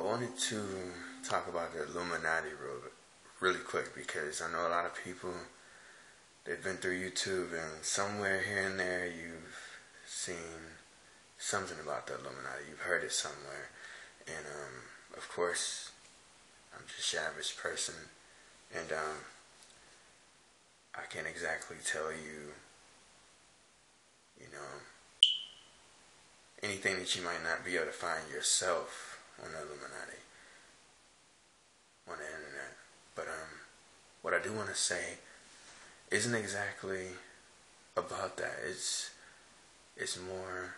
wanted to talk about the Illuminati really quick because I know a lot of people, they've been through YouTube and somewhere here and there you've seen something about the Illuminati. You've heard it somewhere. And of course, I'm just an average person, and I can't exactly tell you, anything that you might not be able to find yourself on the Illuminati, on the internet. But what I do want to say isn't exactly about that. It's more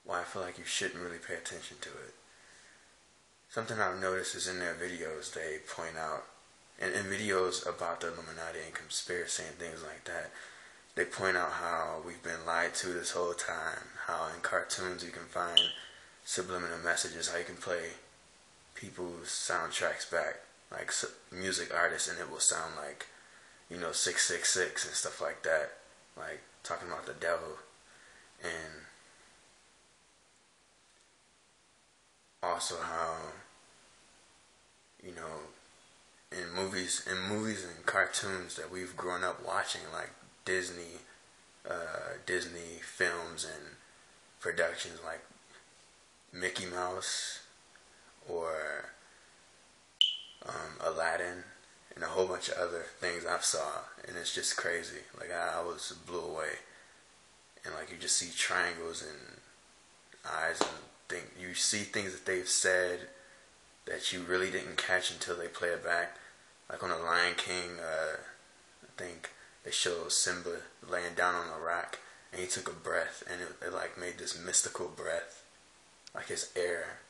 why I feel like you shouldn't really pay attention to it. Something I've noticed is in their videos they point out, and in videos about the Illuminati and conspiracy and things like that, they point out how we've been lied to this whole time, how in cartoons you can find subliminal messages, how you can play people's soundtracks back, like music artists, and it will sound like, 666 and stuff like that, like talking about the devil. And also how, in movies and cartoons that we've grown up watching, like Disney films and productions like Mickey Mouse or Aladdin and a whole bunch of other things I've saw, and it's just crazy. Like I was blew away, and like you just see triangles and eyes, and you see things that they've said that you really didn't catch until they play it back. Like on The Lion King, I think they showed Simba laying down on a rock, and he took a breath, and it like made this mystical breath, like his air.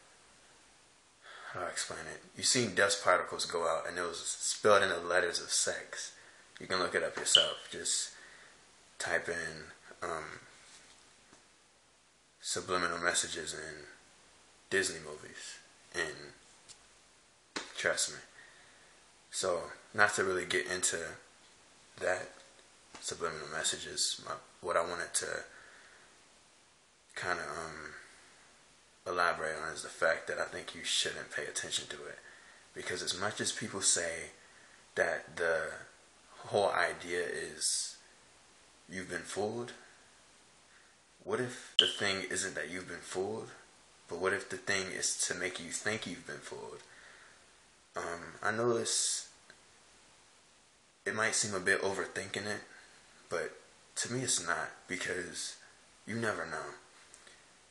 How do I explain it? You seen dust particles go out, and it was spelled in the letters of sex. You can look it up yourself. Just type in subliminal messages in Disney movies, and trust me. So, not to really get into that subliminal messages, what I wanted to kind of elaborate on is the fact that I think you shouldn't pay attention to it. Because as much as people say that the whole idea is you've been fooled, what if the thing isn't that you've been fooled, but what if the thing is to make you think you've been fooled? I know it might seem a bit overthinking it, but to me it's not, because you never know.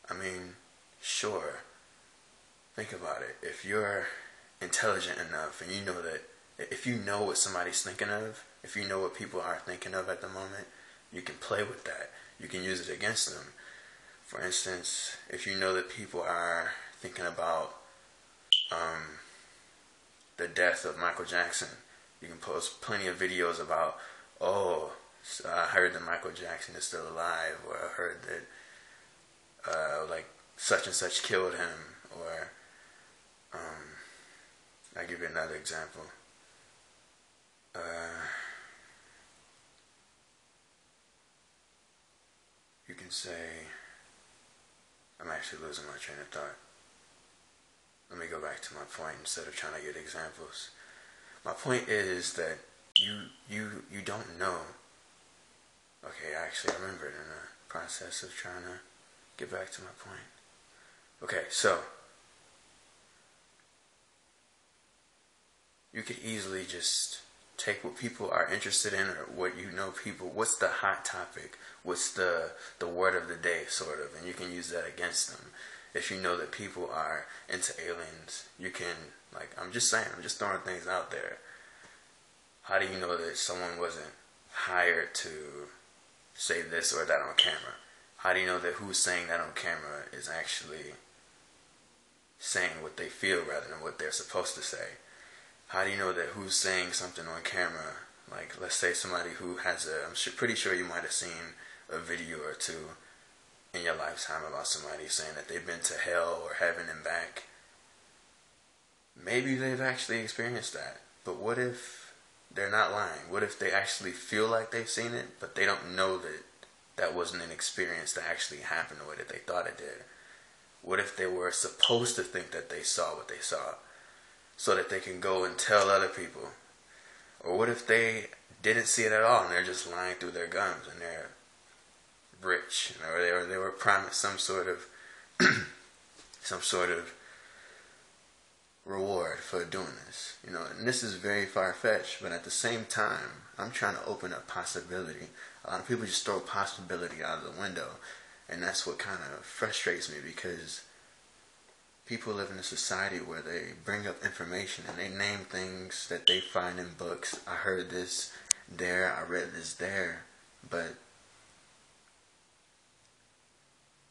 I mean, sure, think about it. If you're intelligent enough and you know that, if you know what somebody's thinking of, if you know what people are thinking of at the moment, you can play with that. You can use it against them. For instance, if you know that people are thinking about the death of Michael Jackson, you can post plenty of videos about, I heard that Michael Jackson is still alive, or I heard that like such and such killed him, or I'll give you another example. You can say, I'm actually losing my train of thought. Let me go back to my point instead of trying to get examples. My point is that you don't know. Okay, actually I remember it in the process of trying to get back to my point. Okay, so you could easily just take what people are interested in, or what what's the hot topic, what's the word of the day, sort of, and you can use that against them. If you know that people are into aliens, you can, I'm just throwing things out there. How do you know that someone wasn't hired to say this or that on camera? How do you know that who's saying that on camera is actually saying what they feel rather than what they're supposed to say? How do you know that who's saying something on camera? Like, let's say somebody who has I'm pretty sure you might have seen a video or two in your lifetime about somebody saying that they've been to hell or heaven and back. Maybe they've actually experienced that. But what if they're not lying? What if they actually feel like they've seen it, but they don't know that that wasn't an experience that actually happened the way that they thought it did? What if they were supposed to think that they saw what they saw so that they can go and tell other people? Or what if they didn't see it at all and they're just lying through their gums and they're rich, or they were promised some sort of reward for doing this, and this is very far-fetched, but at the same time, I'm trying to open up possibility. A lot of people just throw possibility out of the window, and that's what kind of frustrates me, because people live in a society where they bring up information and they name things that they find in books. I heard this there, I read this there, but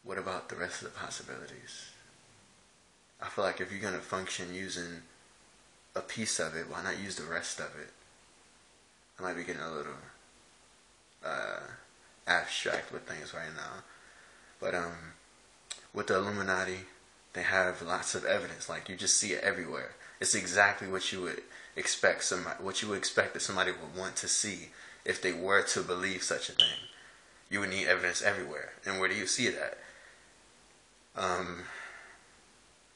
what about the rest of the possibilities? I feel like if you're going to function using a piece of it, why not use the rest of it? I might be getting a little abstract with things right now. But with the Illuminati, they have lots of evidence. Like, you just see it everywhere. It's exactly what you would expect that somebody would want to see if they were to believe such a thing. You would need evidence everywhere. And where do you see that?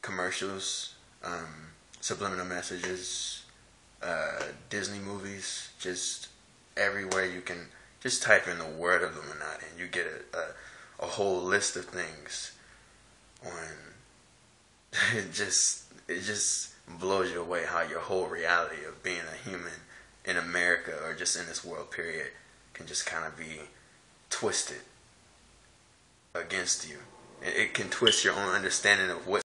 Commercials, subliminal messages, Disney movies, just everywhere you can. Just type in the word Illuminati and you get a whole list of things on. It just blows you away how your whole reality of being a human in America, or just in this world period, can just kind of be twisted against you. It can twist your own understanding of what